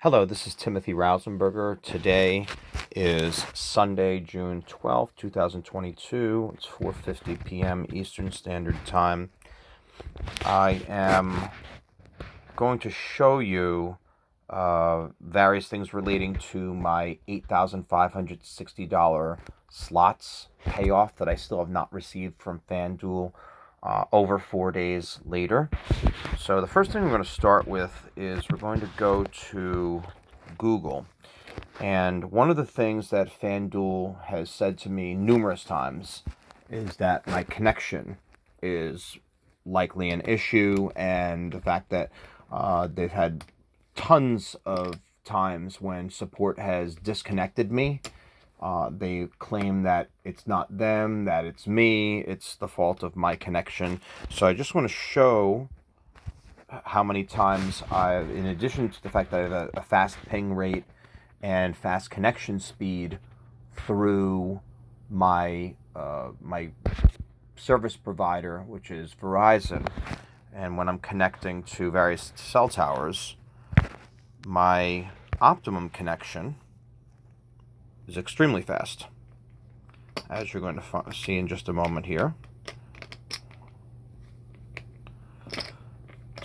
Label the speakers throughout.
Speaker 1: Hello, this is Timothy Rausenberger. Today is Sunday, June 12th, 2022. It's 4:50 p.m. Eastern Standard Time. I am going to show you various things relating to my $8,560 slots payoff that I still have not received from Fanduel over 4 days later. So the first thing we're going to start with is we're going to go to Google. And one of the things that Fanduel has said to me numerous times is that my connection is likely an issue, and the fact that they've had tons of times when support has disconnected me. They claim that it's not them, that it's me, it's the fault of my connection. So I just want to show how many times I've, in addition to the fact that I have a fast ping rate and fast connection speed through my my service provider, which is Verizon, and when I'm connecting to various cell towers, my optimum connection is extremely fast, as you're going to see in just a moment here.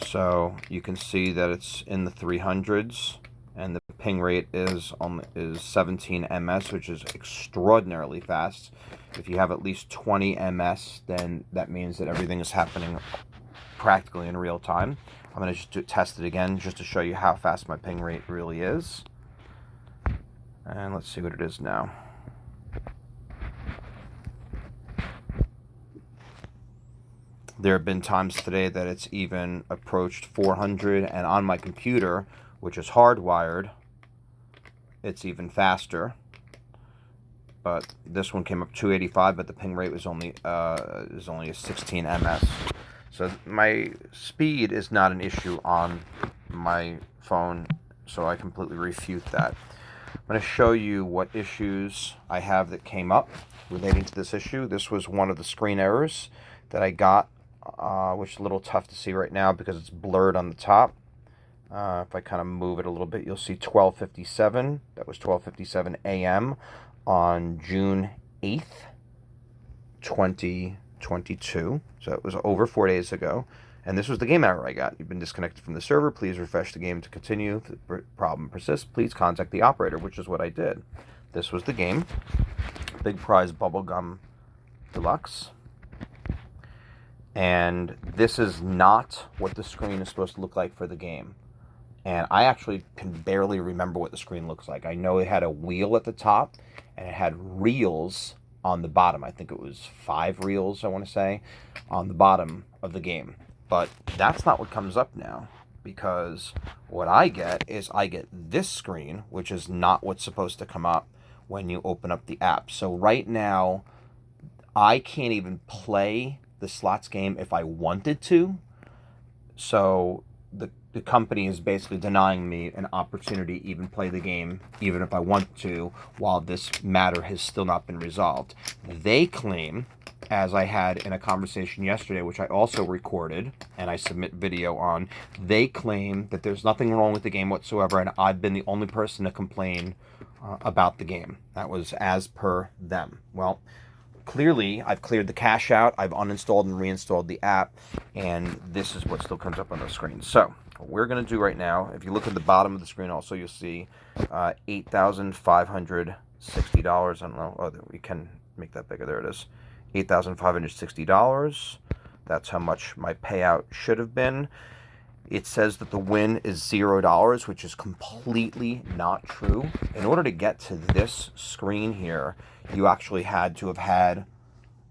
Speaker 1: So you can see that it's in the 300s, and the ping rate is 17 ms, which is extraordinarily fast. If you have at least 20 ms, then that means that everything is happening practically in real time. I'm going to just test it again just to show you how fast my ping rate really is. And let's see what it is now. There have been times today that it's even approached 400, and on my computer, which is hardwired, it's even faster. But this one came up 285, but the ping rate was only a 16 ms. So my speed is not an issue on my phone, so I completely refute that. I'm going to show you what issues I have that came up relating to this issue. This was one of the screen errors that I got, which is a little tough to see right now because it's blurred on the top. If I kind of move it a little bit, you'll see 12:57. That was 12:57 a.m. on June 8th, 2022. So it was over 4 days ago. And this was the game error I got. You've been disconnected from the server. Please refresh the game to continue. If the problem persists, please contact the operator, which is what I did. This was the game. Big Prize Bubblegum Deluxe. And this is not what the screen is supposed to look like for the game. And I actually can barely remember what the screen looks like. I know it had a wheel at the top, and it had reels on the bottom. I think it was 5 reels, I want to say, on the bottom of the game. But that's not what comes up now, because what I get is I get this screen, which is not what's supposed to come up when you open up the app. So right now, I can't even play the slots game if I wanted to. So the company is basically denying me an opportunity to even play the game, even if I want to, while this matter has still not been resolved. They claim, as I had in a conversation yesterday, which I also recorded and I submit video on, they claim that there's nothing wrong with the game whatsoever, and I've been the only person to complain about the game. That was as per them. Well, clearly, I've cleared the cache out, I've uninstalled and reinstalled the app, and this is what still comes up on the screen. So, what we're going to do right now, if you look at the bottom of the screen also, you'll see $8,560. I don't know, oh, we can make that bigger, there it is. $8,560. That's how much my payout should have been. It says that the win is $0, which is completely not true. In order to get to this screen here, you actually had to have had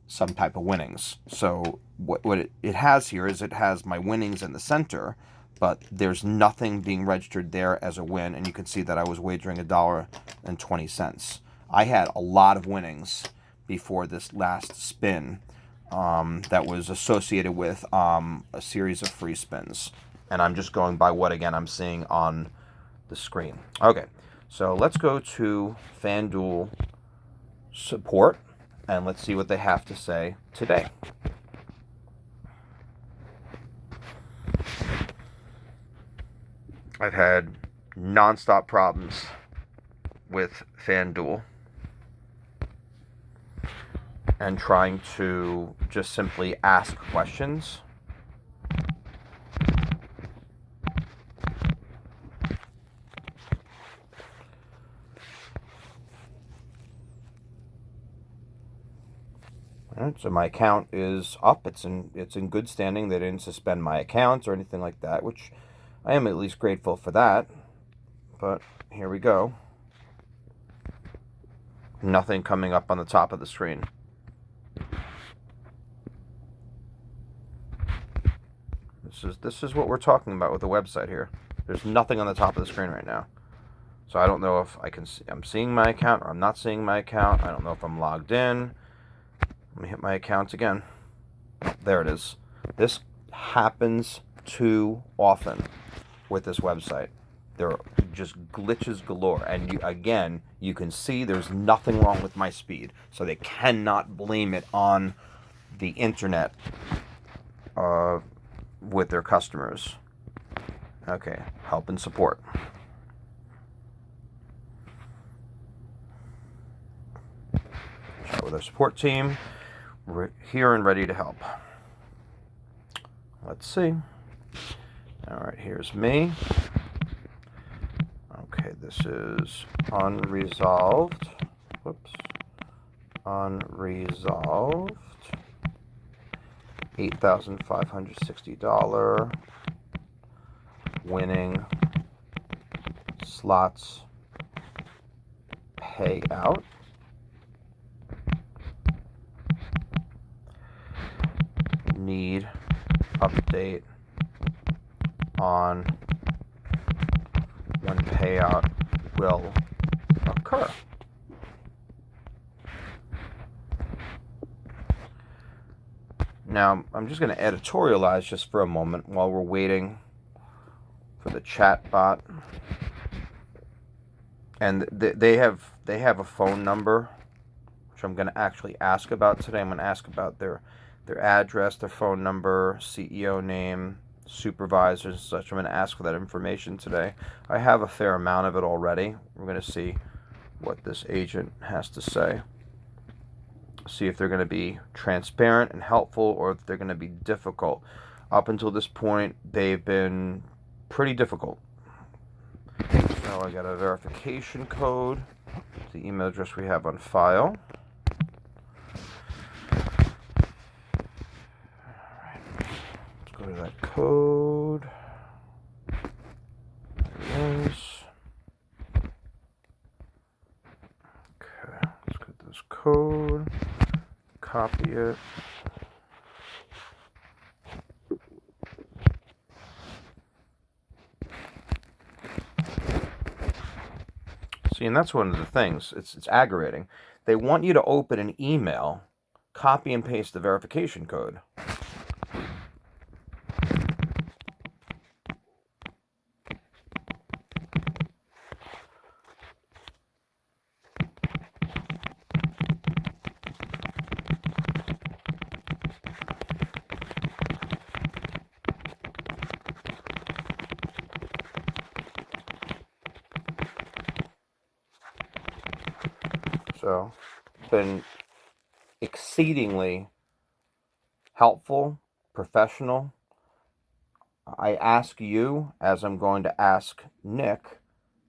Speaker 1: some type of winnings. So what it has here is it has my winnings in the center, but there's nothing being registered there as a win, and you can see that I was wagering $1.20. I had a lot of winnings before this last spin that was associated with a series of free spins. And I'm just going by what, again, I'm seeing on the screen. Okay, so let's go to Fanduel support, and let's see what they have to say today. I've had nonstop problems with Fanduel and trying to just simply ask questions. Alright, so my account is up. It's in good standing. They didn't suspend my account or anything like that, which I am at least grateful for that. But here we go. Nothing coming up on the top of the screen. This is what we're talking about with the website here. There's nothing on the top of the screen right now. So I don't know if I'm seeing my account or I'm not seeing my account. I don't know if I'm logged in. Let me hit my account again. There it is. This happens too often with this website. There are just glitches galore. And again, you can see there's nothing wrong with my speed. So they cannot blame it on the internet with their customers. Okay, help and support. Chat with our support team. We're here and ready to help. Let's see. All right, here's me. Okay, this is unresolved. Whoops. Unresolved. $8,560 winning slots payout. Need update on when payout will occur. Now, I'm just going to editorialize just for a moment while we're waiting for the chat bot. And they have a phone number, which I'm going to actually ask about today. I'm going to ask about their address, their phone number, CEO name, supervisors and such. I'm going to ask for that information today. I have a fair amount of it already. We're going to see what this agent has to say. See if they're going to be transparent and helpful or if they're going to be difficult. Up until this point, they've been pretty difficult. So I got a verification code, the email address we have on file. Alright, let's go to that code. There it is. Okay, let's get this code, copy it. See, and that's one of the things. It's aggravating. They want you to open an email, copy and paste the verification code. So, been exceedingly helpful, professional. I ask you, as I'm going to ask Nick,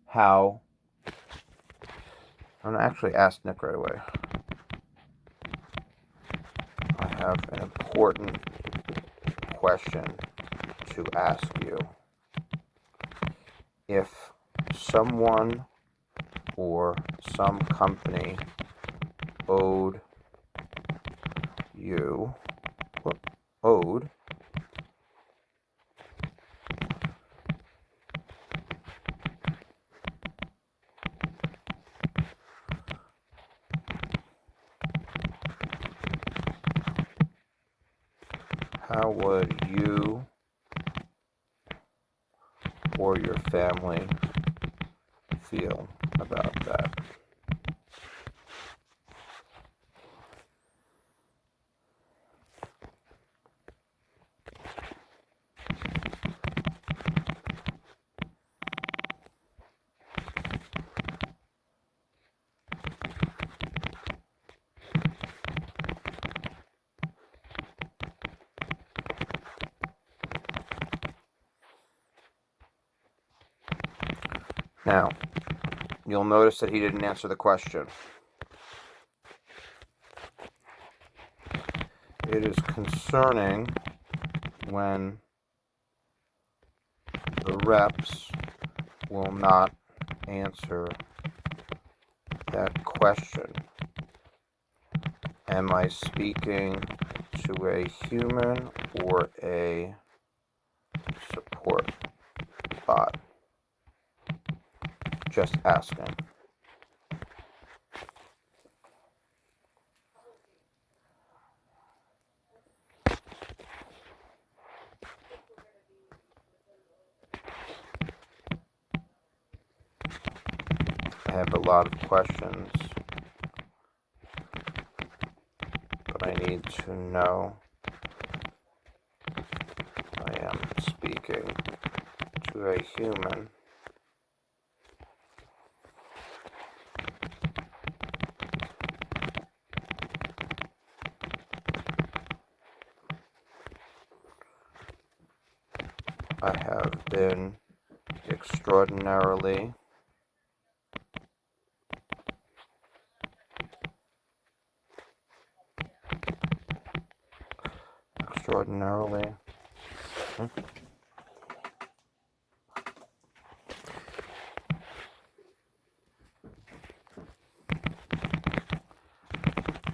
Speaker 1: how... I'm going to actually ask Nick right away. I have an important question to ask you. If someone or some company owed you, how would you or your family feel about that? Now, you'll notice that he didn't answer the question. It is concerning when the reps will not answer that question. Am I speaking to a human or a support bot? Just asking. I have a lot of questions, but I need to know I am speaking to a human I have been extraordinarily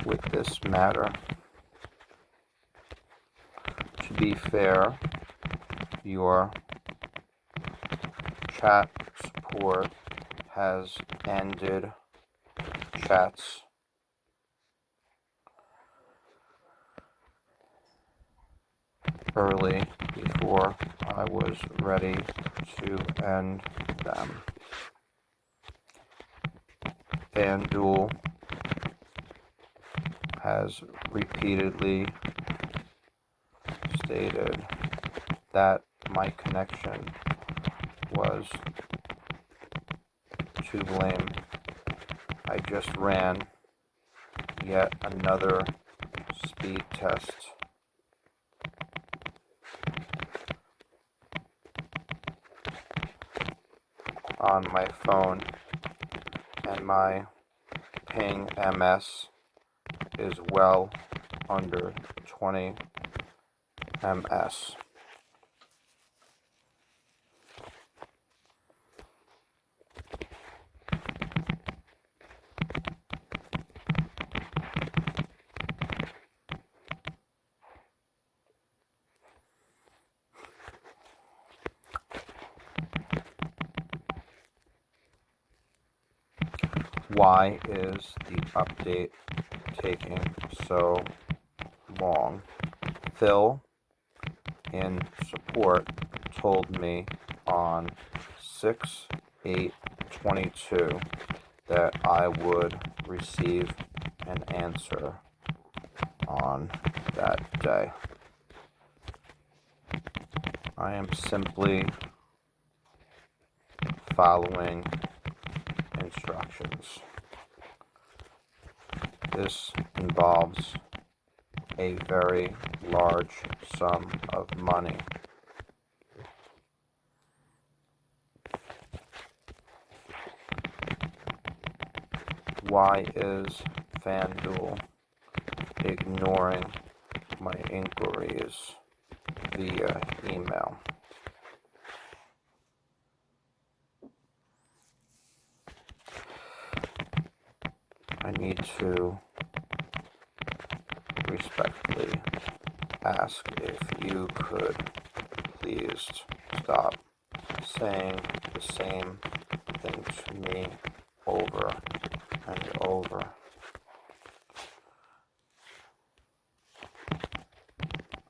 Speaker 1: with this matter. To be fair, your chat support has ended chats early before I was ready to end them. Fanduel has repeatedly stated that my connection was to blame. I just ran yet another speed test on my phone, and my ping MS is well under 20 ms. Why is the update taking so long? Phil in support told me on 6/8/22 that I would receive an answer on that day. I am simply following instructions. This involves a very large sum of money. Why is Fanduel ignoring my inquiries via email? I need to respectfully ask if you could please stop saying the same thing to me over and over.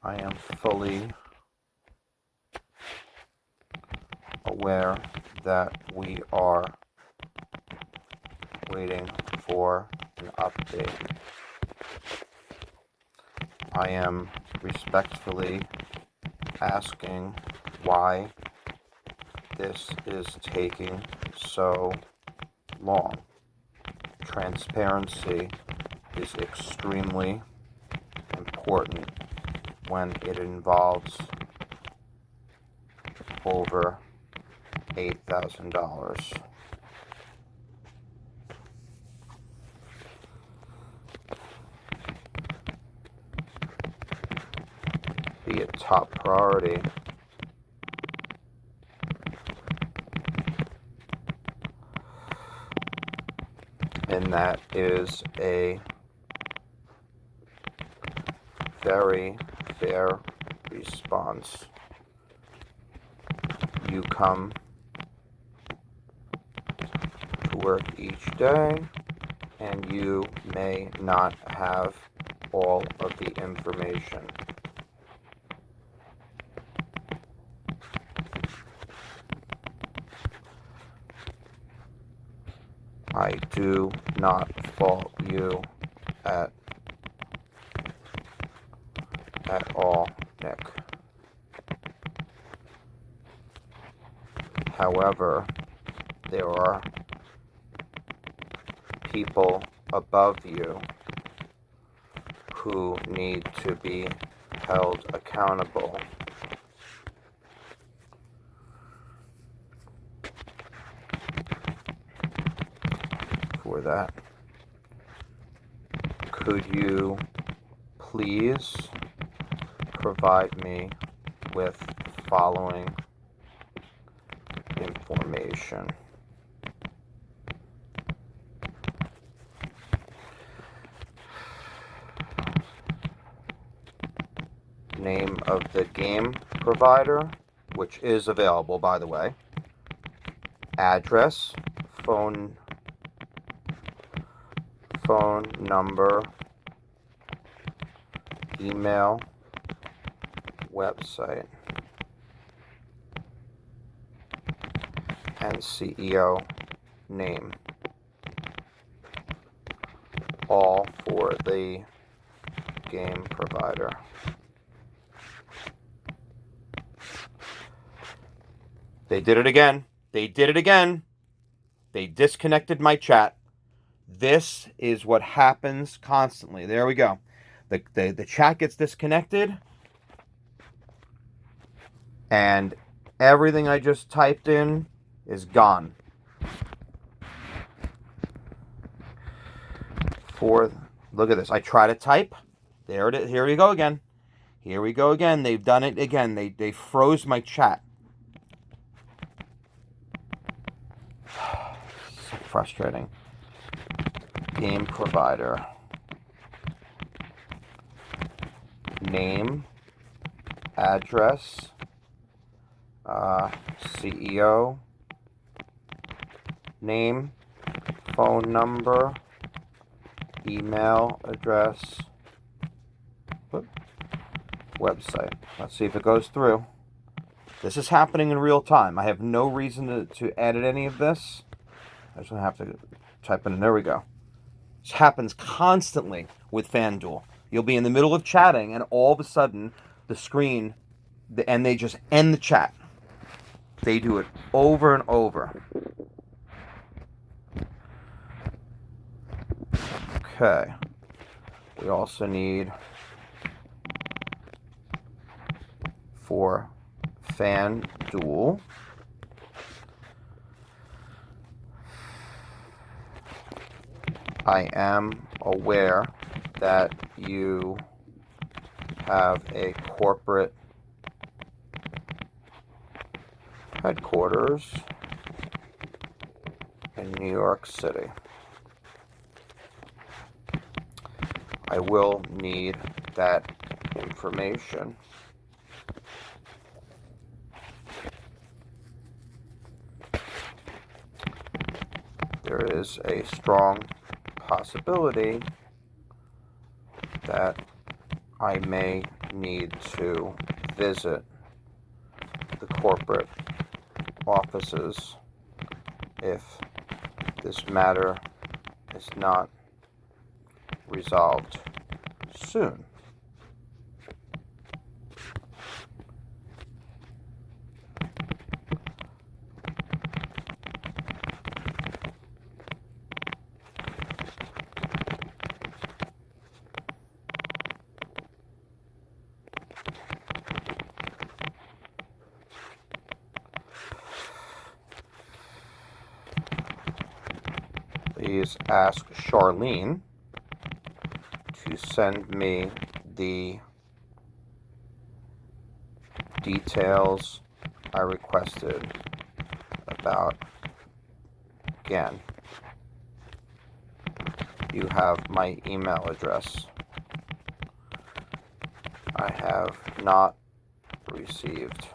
Speaker 1: I am fully aware that we are waiting for an update. I am respectfully asking why this is taking so long. Transparency is extremely important when it involves over $8,000. Be a top priority. And that is a very fair response. You come to work each day, and you may not have all of the information. I do not fault you at all, Nick. However, there are people above you who need to be held accountable. For that, could you please provide me with following information? Name of the game provider, which is available, by the way. Address, phone number, email, website, and CEO name. All for the game provider. They did it again. They did it again. They disconnected my chat. This is what happens constantly. There we go. The chat gets disconnected, and everything I just typed in is gone. Look at this. I try to type. There it is. Here we go again. Here we go again. They've done it again. They froze my chat. So frustrating. Game provider. Name. Address. CEO. Name. Phone number. Email address. Website. Let's see if it goes through. This is happening in real time. I have no reason to edit any of this. I just have to type in. There we go. This happens constantly with Fanduel. You'll be in the middle of chatting, and all of a sudden, the screen, and they just end the chat. They do it over and over. Okay. We also need for Fanduel. I am aware that you have a corporate headquarters in New York City. I will need that information. There is a strong possibility that I may need to visit the corporate offices if this matter is not resolved soon. please ask Charlene to send me the details I requested about again. You have my email address. I have not received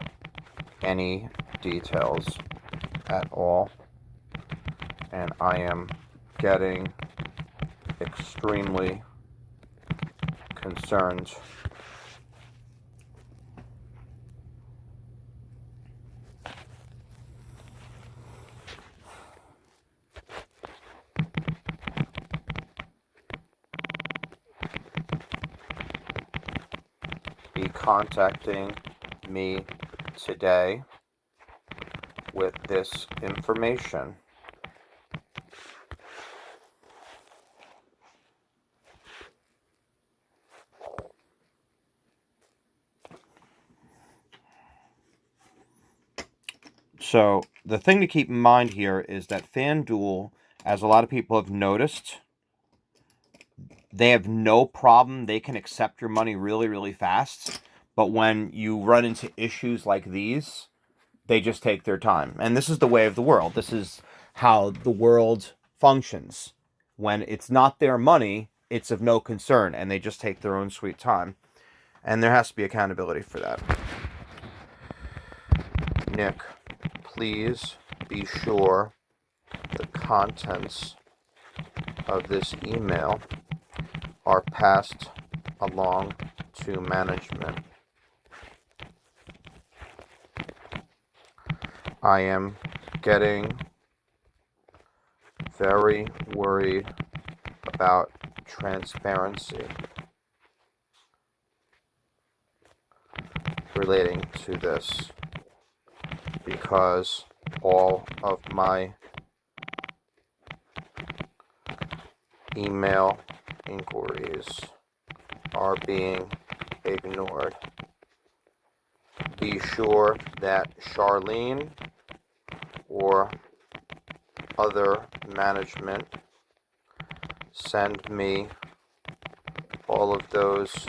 Speaker 1: any details at all, and I am getting extremely concerned. Be contacting me today with this information. So the thing to keep in mind here is that Fanduel, as a lot of people have noticed, they have no problem. They can accept your money really, really fast. But when you run into issues like these, they just take their time. And this is the way of the world. This is how the world functions. When it's not their money, it's of no concern, and they just take their own sweet time. And there has to be accountability for that. Nick, please be sure the contents of this email are passed along to management. I am getting very worried about transparency relating to this because all of my email inquiries are being ignored. Be sure that Charlene or other management send me all of those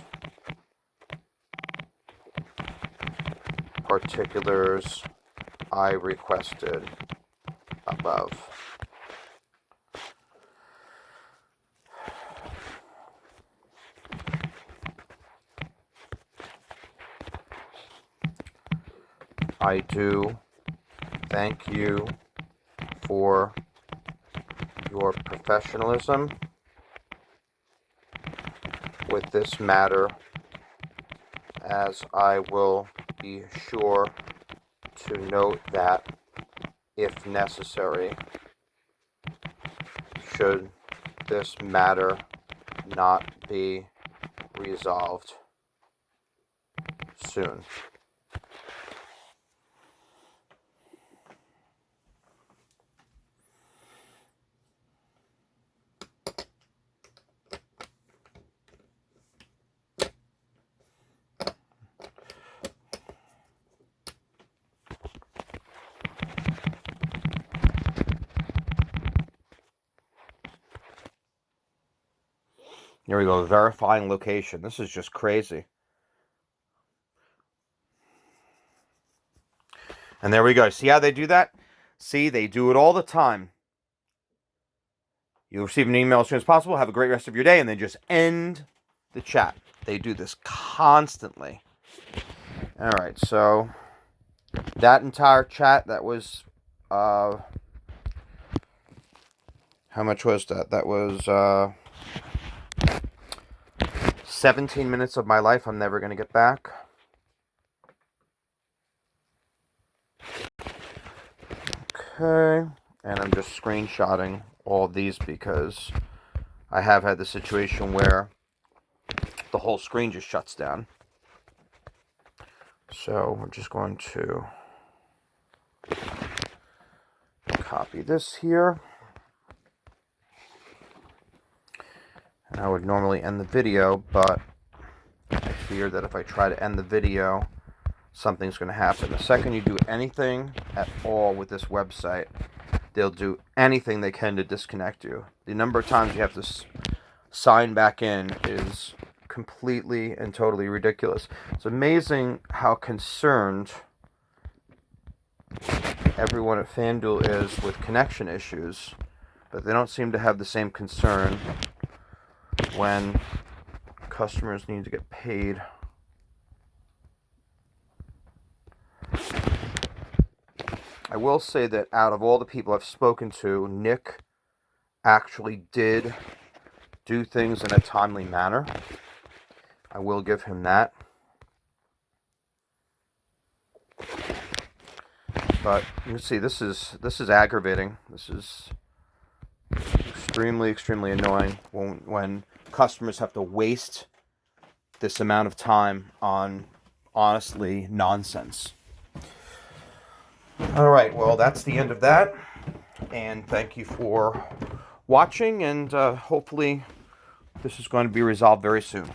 Speaker 1: particulars I requested above. I do thank you for your professionalism with this matter, as I will be sure to note that, if necessary, should this matter not be resolved soon. Here we go, verifying location. This is just crazy. And there we go. See how they do that? See, they do it all the time. You'll receive an email as soon as possible. Have a great rest of your day. And then just end the chat. They do this constantly. All right, so that entire chat, that was, how much was that? That was 17 minutes of my life I'm never going to get back. Okay, and I'm just screenshotting all of these because I have had the situation where the whole screen just shuts down. So we're just going to copy this here. And I would normally end the video, but I fear that if I try to end the video, something's going to happen. The second you do anything at all with this website, they'll do anything they can to disconnect you. The number of times you have to sign back in is completely and totally ridiculous. It's amazing how concerned everyone at Fanduel is with connection issues, but they don't seem to have the same concern when customers need to get paid. I will say that out of all the people I've spoken to, Nick actually did do things in a timely manner. I will give him that. But you can see this is aggravating. This is extremely annoying when customers have to waste this amount of time on honestly nonsense. All right, well, that's the end of that, and thank you for watching, and hopefully this is going to be resolved very soon.